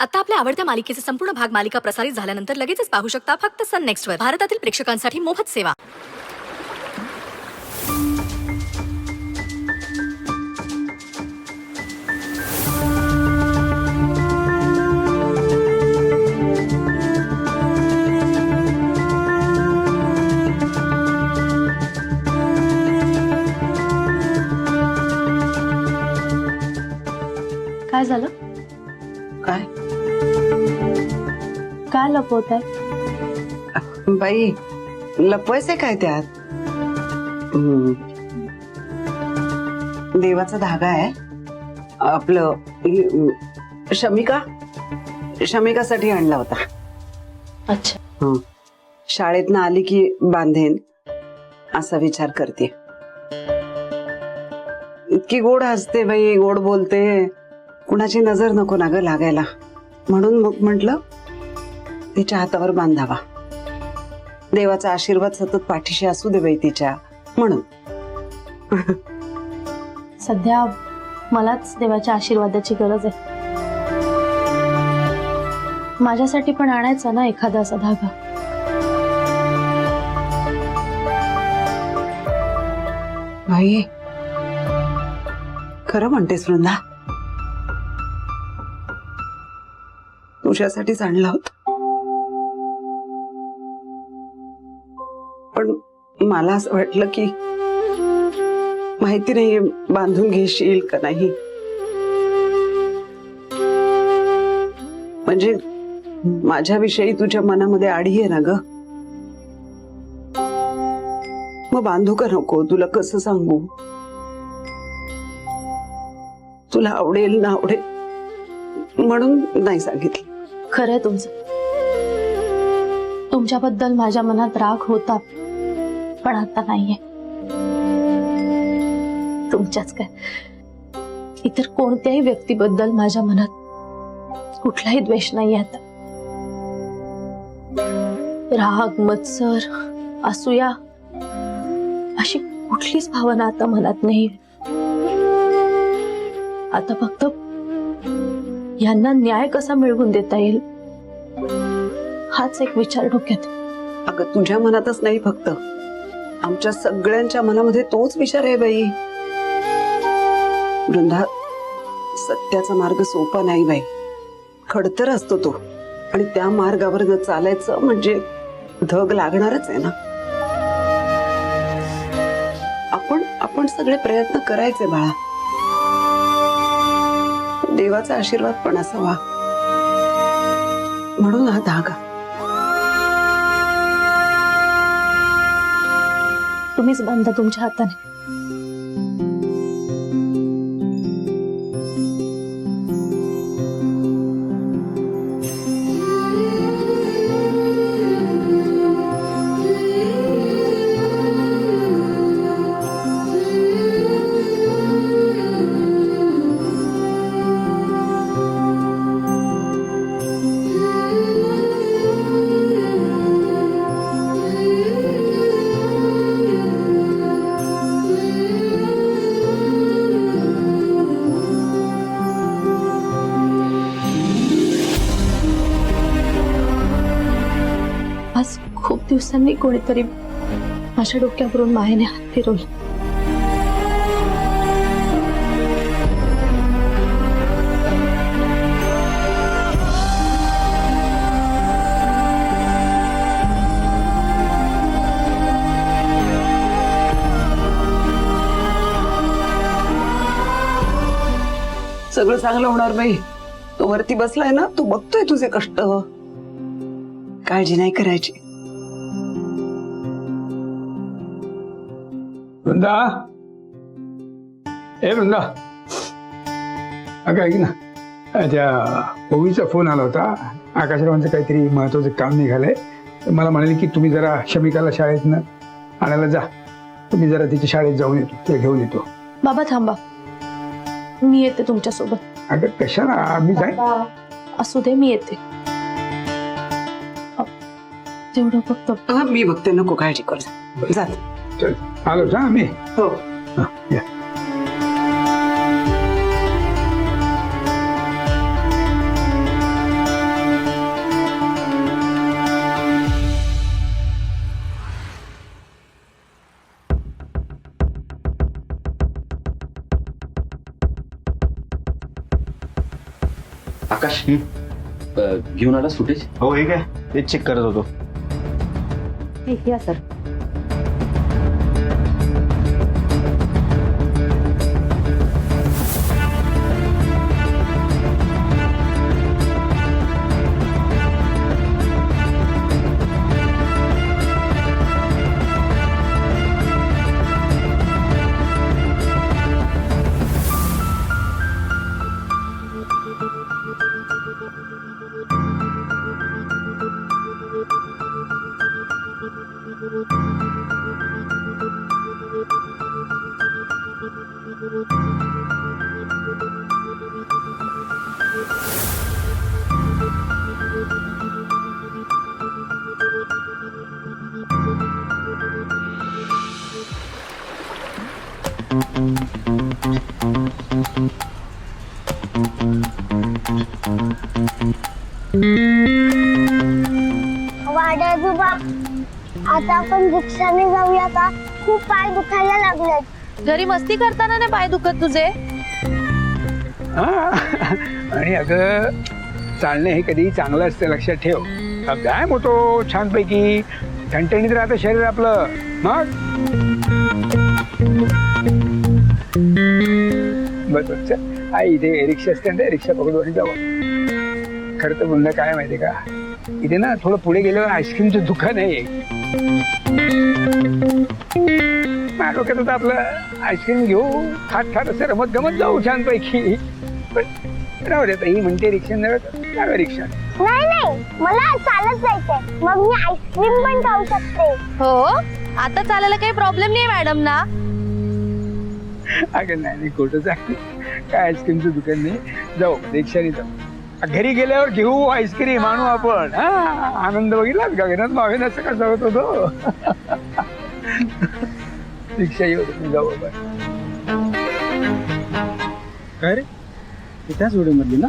आता आपल्या आवडत्या मालिकेचे संपूर्ण भाग मालिका प्रसारित झाल्यानंतर लगेचच पाहू शकता फक्त सन नेक्स्ट वर. भारतातील प्रेक्षकांसाठी मोफत सेवा. काय झालं? काय काय लपवताय? बाई, लपवायचे काय त्यात? देवाचा धागा आहे आपलं. शमिकासाठी आणला होता. अच्छा. शाळेतनं आली की बांधेन असा विचार करते. इतकी गोड हसते बाई, गोड बोलते, कुणाची नजर नको ना ग लागायला, म्हणून मग म्हंटल तिच्या हातावर बांधावा. देवाचा आशीर्वाद सतत पाठीशी असू दे बाई तिच्या, म्हणून. सध्या मलाच देवाच्या आशीर्वादाची गरज आहे. माझ्यासाठी पण आणायचा ना एखादा असा धागा. बाई, खरं म्हणतेस वृंदा? तुझ्यासाठीच आणला होता, पण मला असं वाटलं की माहिती नाही बांधून घेशील का नाही. म्हणजे माझ्याविषयी तुझ्या मनामध्ये आडी आहे ना ग. मग बांधू का नको तुला कसं सांगू. तुला आवडेल ना आवडेल म्हणून नाही सांगितलं. खरंय तुमचं. तुमच्याबद्दल माझ्या मनात राग होता, पण आता नाहीये. तुमच्याच काय, इतर कोणत्याही व्यक्तीबद्दल माझ्या मनात कुठलाही द्वेष नाही आता. राग, मत्सर, असूया अशी कुठलीच भावना आता मनात नाही. आता फक्त यांना न्याय कसा मिळवून देता येईल हाच एक विचार डोक्यात. अगं तुझ्या मनातच नाही, फक्त आमच्या सगळ्यांच्या मनामध्ये तोच विचार आहे बाई. वृंदा, सत्याचा मार्ग सोपा नाही बाई, खडतर असतो तो, आणि त्या मार्गावर जर चालायचं म्हणजे धग लागणारच आहे ना. आपण सगळे प्रयत्न करायचे बाळा. देवाचा आशीर्वाद पण असावा, म्हणून हा धागा. तुम्हीच बांधा तुमच्या हाताने. आज खूप दिवसांनी कोणीतरी माझ्या डोक्यावरून मायेने हात फिरवला. सगळं चांगलं होणार बाई. तो वरती बसलाय ना, तू बघतोय तुझे कष्ट. काळजी नाही करायची. वृंदा, ए वृंदा, अगं ऐक ना, त्या ओवीचा फोन आला होता. आकाशरावांचं काहीतरी महत्वाचं काम निघालंय. मला म्हणाले की तुम्ही जरा शमिकाला शाळेतनं आणायला जा. तुम्ही जरा तिच्या शाळेत जाऊन येतो, ते घेऊन येतो. बाबा थांबा, मी येते तुमच्या सोबत. अगं कशाला, मी जाईन. असू दे, मी येते. तेवढं फक्त. मी बघते, नको काळजी कर. जा. चल, आलो जा आम्ही. हो. या. आकाश घेऊन आला फुटेज? हो हे काय तेच चेक करत होतो. या सर. वाड्याजोबा, आता आपण रिक्षाने जाऊया का? खूप पाय दुखायला लागलेत. घरी मस्ती करताना नाही पाय दुखत तुझे? आणि अगं चालणे हे कधी चांगलं असतं, लक्षात ठेव. व्यायाम होतो छानपैकी, ठणठणीत राहतं शरीर आपलं. मग बस आई इथे रिक्षा स्टँड आहे, रिक्षा पकडून आणि जावं. खरं तर म्हणणं काय माहितीये का, इथे ना थोडं पुढे गेल्यावर आईस्क्रीमचं दुकान आहे. माझ्या डोक्यात होतं आपलं आईस्क्रीम घेऊ, खात खात असं रमत गमत जाऊ छानपैकी. पण राहू दे, ही म्हणते रिक्षा जागा रिक्षा. नाही नाही, मला चालत जायचंय, मग मी आईस्क्रीम पण खाऊ शकते. हो, आता चालायला काही प्रॉब्लेम नाही मॅडम ना? अगं नाही खोटं सांग, काय आईस्क्रीमचं दुकान नाही. जाऊ रिक्षाने जाऊ, घरी गेल्यावर घेऊ आईस्क्रीम, आणू आपण. हा आनंद बघितलाच गगनात मावेन असं कसा होत होतो. रिक्षा येऊ तुम्ही जाऊ बाबा. काय रे त्याच व्हिडिओ मधली ना?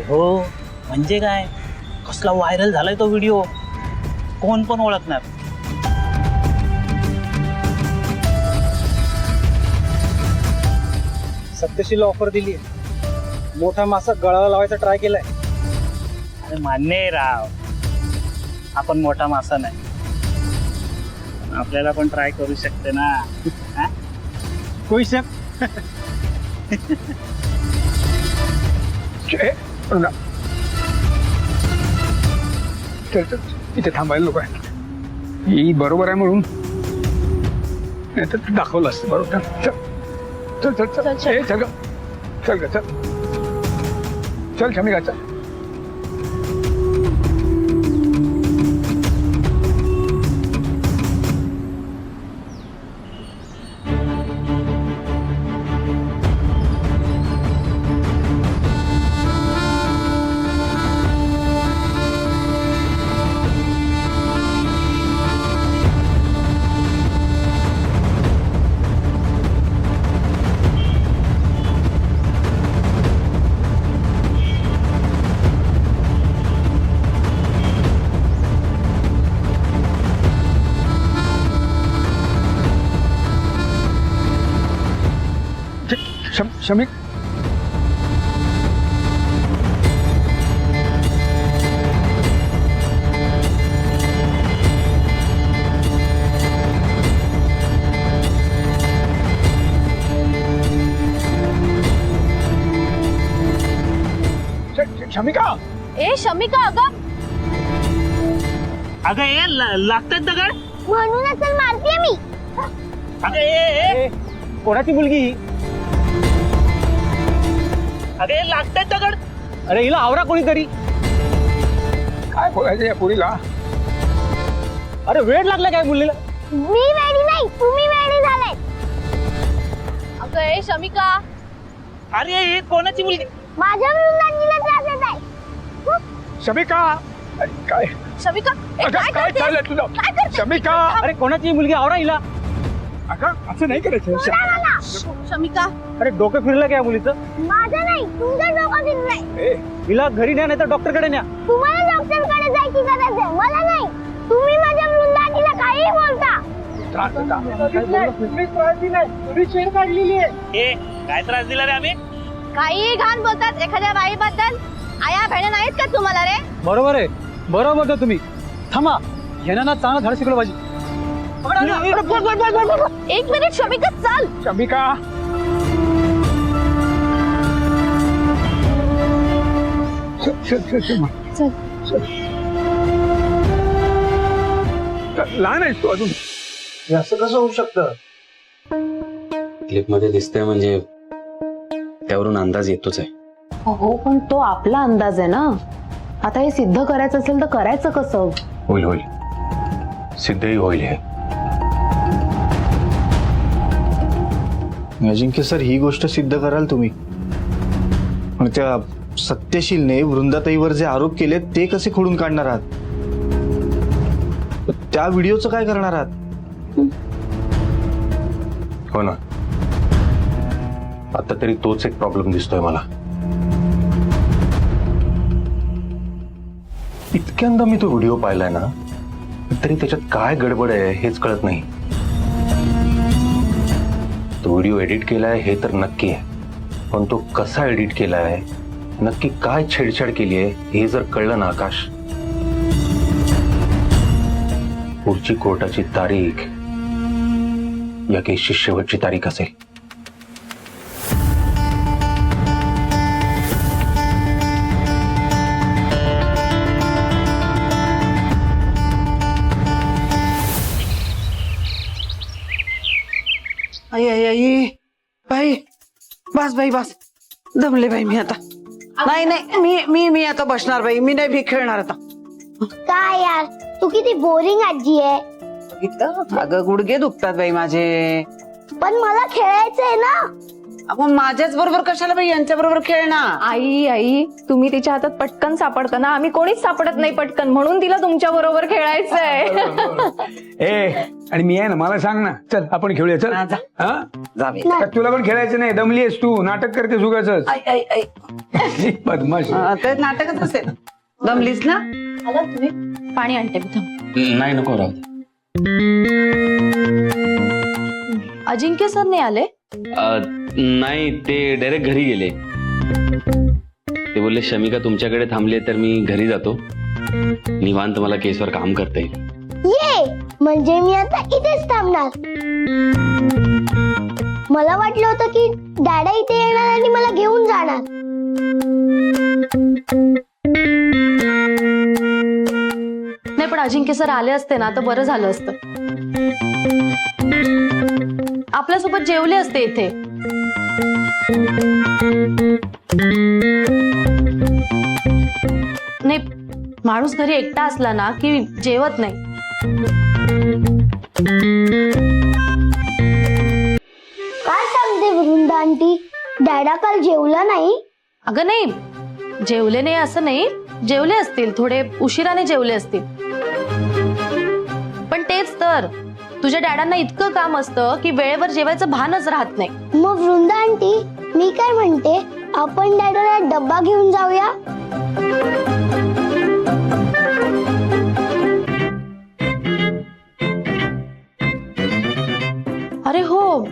हो म्हणजे काय, कसला व्हायरल झालाय तो व्हिडिओ, कोण पण ओळखणार. सत्यशीला ऑफर दिली, मोठा मासा गळाला लावायचा ट्राय केलाय. अरे मान्य आहे राव, आपण मोठा मासा नाही, आपल्याला पण ट्राय करू शकते ना. हा? कोई शक. चल चल, इथे थांबायला नको आहे. ही बरोबर आहे म्हणून नाही तर दाखवलं असतं. बरोबर चल चल चल चल चल ग, चल ग, चल चल शमिका चल. शमिक शमिका, ए शमिका, अगं अगं ए लागतात दगड. म्हणूनच तर मारते मी. अगं ए कोणाची मुलगी ही? अगं ए लागतात दगड. अरे हिला आवरा कोणीतरी. काय बोलायचं या पुरीला? अरे वेळ लागला काय मुलीला? मी वेडी नाही, तुम्ही वेडी झाले. अगं ए शमिका, अरे ए कोणाची मुलगी? माझ्या मुलांना त्रास देत आहे. शमिका, अरे काय शमिका, ए, अगं, काय काय करतेस? चाललंय तुझं? काय करतेस? शमिका, अरे कोणाची मुलगी, आवरा हिला. अगं असं नाही करायचं. मला शमिका, अरे डोकं फिरलं काय मुलीचं? माझं नाही, तुमचं डोकं फिरलंय. ए, हिला घरी न्या नाही तर डॉक्टरकडे न्या. तुम्हाला डॉक्टरकडे जायची गरज आहे, मला नाही. तुम्ही माझ्या मुलांना काही बोलता. त्रास होता. ए काय त्रास दिला रे आम्ही? काही घाण बोलतात एखाद्या बाईबद्दल. आया बहिणी नाहीत का तुम्हाला रे? बरोबर आहे, बरोबर बोलता तुम्ही. थांबा, ह्यानं चांगलं धड शिकलं पाहिजे. एक मिनिट शमिका, चाल. शमिका लहान आहेस तू अजून. हे असं कसं होऊ शकतं? क्लिप मध्ये दिसतंय म्हणजे त्यावरून अंदाज येतोच आहे. हो पण तो आपला अंदाज आहे ना. आता हे सिद्ध करायचं असेल तर करायचं कसं? होईल होईल, सिद्धही होईल. हे अजिंक्य सर, ही गोष्ट सिद्ध कराल तुम्ही, पण त्या सत्यशीलने वृंदाताईवर जे आरोप केले ते कसे खोडून काढणार आहात? त्या व्हिडिओचं काय करणार आहात? हो ना, आता तरी तोच एक प्रॉब्लेम दिसतोय मला. इतक्यांदा मी तो व्हिडिओ पाहिलाय ना, तरी त्याच्यात काय गडबड आहे हेच कळत नाही. तो व्हिडिओ एडिट केलाय हे तर नक्की आहे, पण तो कसा एडिट केलाय, नक्की काय छेडछाड केली आहे हे जर कळलं ना आकाश, पुढची कोर्टाची तारीख या केसची शेवटची तारीख असेल. आई आई आई बाई, बस बाई बस, दमले बाई मी आता. नाही नाही, मी आता बसणार बाई, मी नाही भीक खेळणार आता. काय यार, तू किती बोरिंग आजी आहे. बघितलं? अगं गुडघे दुखतात बाई माझे. पण मला खेळायचंय ना. आपण माझ्याच बरोबर कशाला बाई यांच्या बरोबर खेळणार? आई तुम्ही तिच्या हातात पटकन सापडता ना, आम्ही कोणीच सापडत नाही पटकन, म्हणून तिला तुमच्या बरोबर खेळायचंय. ए आणि मी आहे ना, मला सांग ना, चल आपण खेळूया. चल हा, जा. हा, जा बाई. का तुला पण खेळायचं नाही? दमलीस तू, नाटक करते उगाच. आई आई आई, बदमाश. ते नाटकच असेल. दमलीस ना? आला तुम्ही? पाणी आणते मी, थांब. नाही नको राहू दे. अजिंक्य सर नाही आले? नाही, ते डायरेक्ट घरी गेले. ते बोलले शमिका तुमच्याकडे थांबले तर मी घरी जातो, निवांत मला केसवर काम करता येईल. ये म्हणजे मी आता इथेच थांबणार. मला वाटलं होतं की डॅडा इथे येणार आणि मला घेऊन जाणार. नाही पण अजिंक्य सर आले असते ना तर बरं झालं असतं. आपल्यासोबत जेवले असते इथे. नाही, माणूस घरी एकटा असला ना की जेवत नाही. काय सांगते वृंदा आंटी, डॅडा काल जेवला नाही? अगं नाही, जेवले नाही असं नाही, जेवले असतील, थोडे उशिराने जेवले असतील. पण तेच तर, तुझ्या डॅडांना इतकं काम असतं की वेळेवर जेवायचं भानच राहत नाही. मग वृंदा आंटी, मी काय म्हणते, आपण डॅडाला डब्बा घेऊन जाऊया. अरे हो,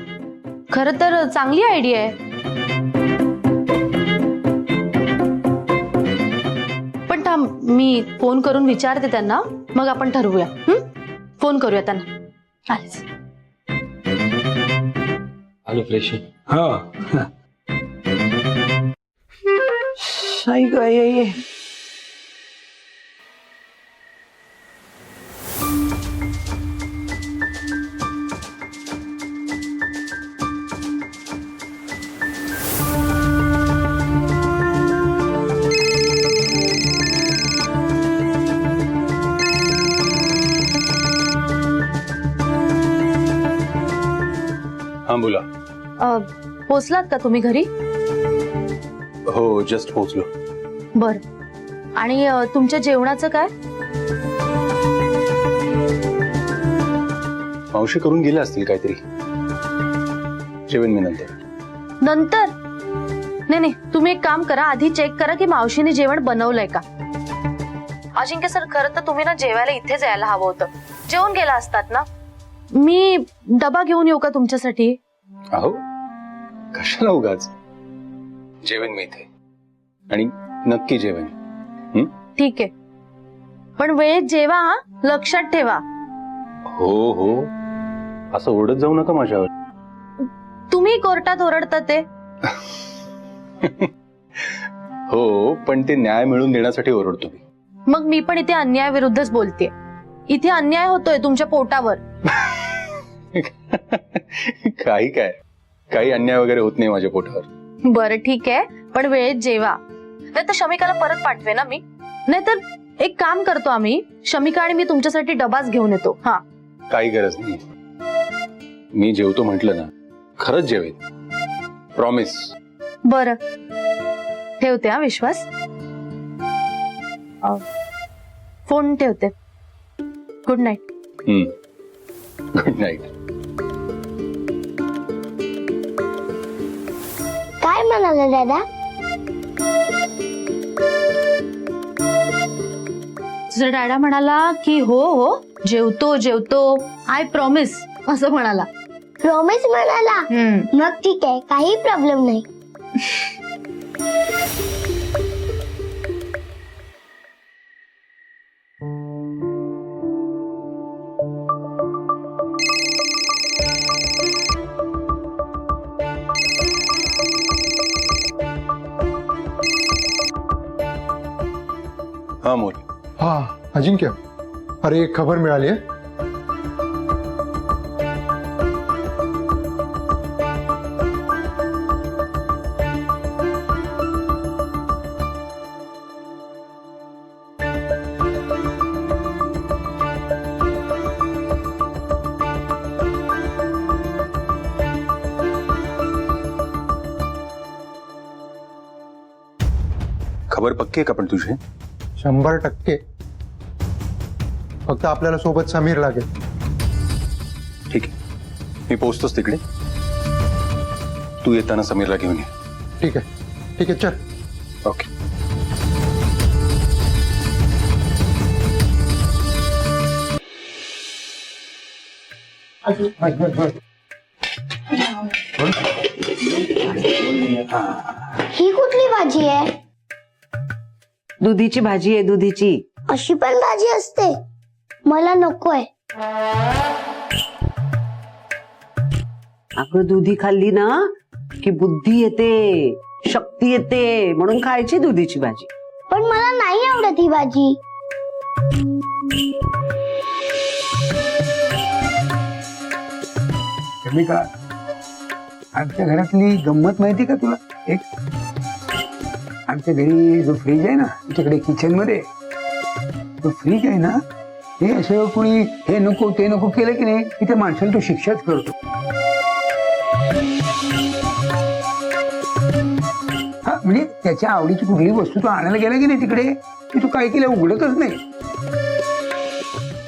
खरं तर चांगली आयडिया आहे. पण थांब, मी फोन करून विचारते त्यांना, मग आपण ठरवूया. फोन करूया त्यांना. आलेच. आलो फ्रेश. हा, आई ग आई आई. हा बोला. पोचलात का तुम्ही घरी? हो, जस्ट पोहोचलो. बर. आणि तुमच्या जेवणाचं काय? मावशी करून गेले असतील काहीतरी, जेवेन मी नंतर. नंतर? नाही नाही, तुम्ही एक काम करा, आधी चेक करा की मावशीने जेवण बनवलंय का. अजिंक्य सर, खरं तर तुम्ही ना जेवायला इथेच यायला हवं होतं, जेवून गेला असतात ना. मी डबा घेऊन येऊ का तुमच्यासाठी? अहो, कशाला उगाच. जेवेन मी इथे आणि नक्की जेवेन. ठीक आहे, पण वेळेत जेवा हा, लक्षात ठेवा. हो हो, असं ओरडत जाऊ नका माझ्यावर. तुम्ही कोर्टात ओरडता ते. हो, पण ते न्याय मिळवून देण्यासाठी ओरडतो मी. मग मी पण इथे अन्यायाविरुद्धच बोलतेय. इथे अन्याय होतोय तुमच्या पोटावर. काही अन्याय वगैरे होत नाही माझ्या पोटावर. बरं ठीक आहे, पण वेळेत जेवा, नाही तर शमिकाला परत पाठवे ना मी. नाहीतर एक काम करतो आम्ही, शमिका आणि मी तुमच्यासाठी डबाच घेऊन येतो. हा, काही गरज नाही. मी जेवतो म्हटलं ना, खरंच जेवेन, प्रॉमिस. बरं ठेवते हा विश्वास. फोन ठेवते. Good night. Good night. काय म्हणाला दादा? तुझा डॅडा म्हणाला की हो हो जेवतो जेवतो, आय प्रॉमिस असं म्हणाला. प्रॉमिस म्हणाला? मग ठीक आहे, काही प्रॉब्लेम नाही. हा मोल. हा अजिंक्य, अरे एक खबर मिळाली आहे. खबर पक्की आहे का पण तुझी? 100%. फक्त आपल्याला सोबत समीर लागेल. ठीक आहे, मी पोहोचतोच तिकडे. तू येताना समीरला घेऊन ये. ठीक आहे, ठीक आहे, चल. ओके. ही कुठली भाजी आहे? दुधीची भाजी आहे, दुधीची. अशी पण भाजी असते? मला नकोय. अगं दुधी खाल्ली ना की बुद्धी येते, शक्ती येते, म्हणून खायची दुधीची भाजी. पण मला नाही आवडत ही भाजी. शमिका, आमच्या घरातली गंमत माहिती का तुला? एक आमच्या घरी जो फ्रीज आहे ना, तिकडे किचन मध्ये तो फ्रीज आहे ना, हे असं कोणी हे नको ते नको केलं की नाही, की त्या माणसाला तो शिक्षाच करतो. हा म्हणजे त्याच्या आवडीची कुठली वस्तू तो आणायला गेला की नाही तिकडे, की तू काय केलं उघडतच नाही.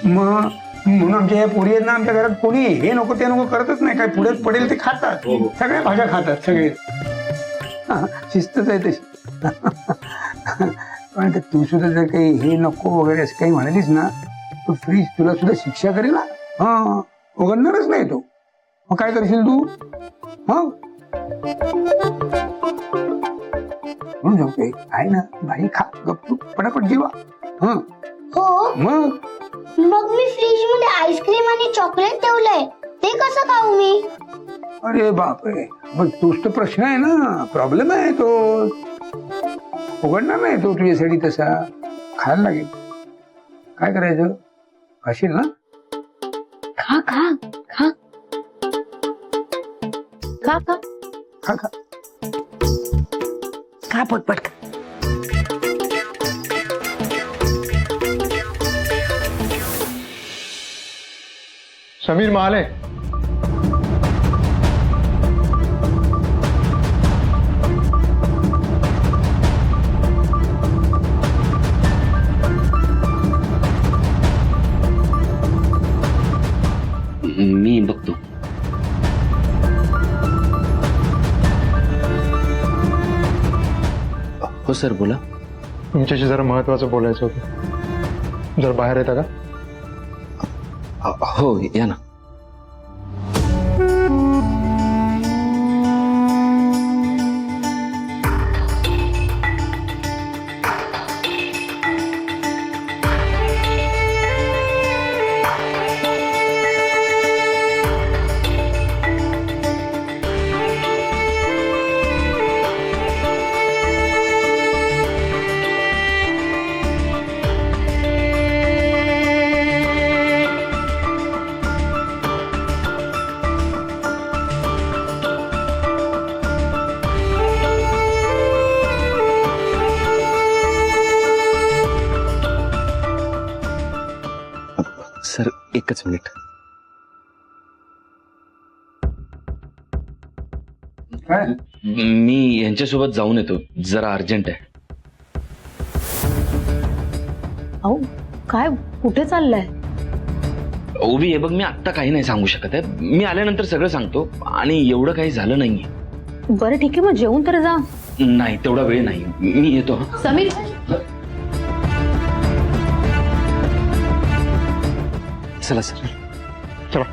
मग म्हणून आमच्या ह्या पोरी आहेत ना, आमच्या घरात कोणी हे नको ते नको करतच नाही. काय पुढे पडेल ते खातात, सगळ्या भाज्या खातात सगळे. शिस्तच आहे तशी. पण तू सुद्धा जर काही हे नको वगैरे असं काही म्हणालीस ना, तो फ्रीज तुला सुद्धा शिक्षा करेल ना. हा, उघडणारच नाही तो. मग काय करशील तू? हा म्हणून जाऊ आहे ना, भाई खा गप्पू पटापट जेवा. हा हो, मग मी फ्रीज मध्ये आईस्क्रीम आणि चॉकलेट ठेवलंय, ते कसं खाऊ मी? अरे बापरे, मग तोच तर प्रश्न आहे ना, प्रॉब्लेम आहे तो. उघडणार नाही तो तुझ्यासाठी, तसा खायला लागेल. काय करायचं? खाशील ना? खा खा खा खा खा खा खा खा पटपट. समीर महाले. मी बघतो. हो सर, बोला. तुमच्याशी जरा महत्वाचं बोलायचं होतं. जर बाहेर येता का? हो या ना. सर एकच मिनिट. काय मी यांच्यासोबत जाऊन येतो, जरा अर्जंट आहे. अहो काय कुठे चाललंय? ओबी हे बघ, मी आत्ता काही नाही सांगू शकत आहे. मी आल्यानंतर सगळं सांगतो. आणि एवढं काही झालं नाहीये. बरं ठीक आहे, मग जेवून तर जा. नाही तेवढा वेळ नाही, मी येतो. समीर चला सर. चला.